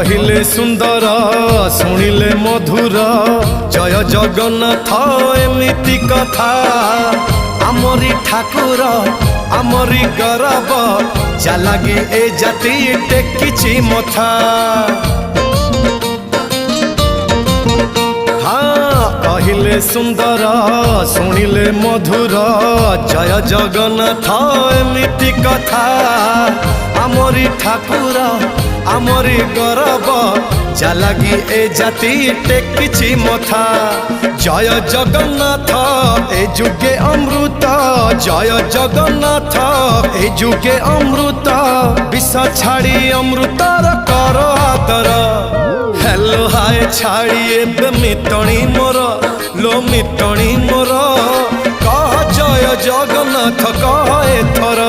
कहिले सुंदर शुणिले मधुर जय जगन्नाथ एमिति कथा आमरी ठाकुर आमरी गौरव जालागी ए जाति टेकिछि मथा। हाँ कहिले सुंदर शुणिले मधुर जय जगन्नाथ एमिति कथा आमरी ठाकुर आमरी गौरव जालागी ए जाति टेकिछि मथा। जय जगन्नाथ ए जुगे अमृत जय जगन्नाथ ए जुगे अमृत विष छाड़ी अमृतर कर आदर। हेलो हाय छाड़ी एबे मिटणी मोर लो मिटणी मोर कह जय जगन्नाथ कह एथर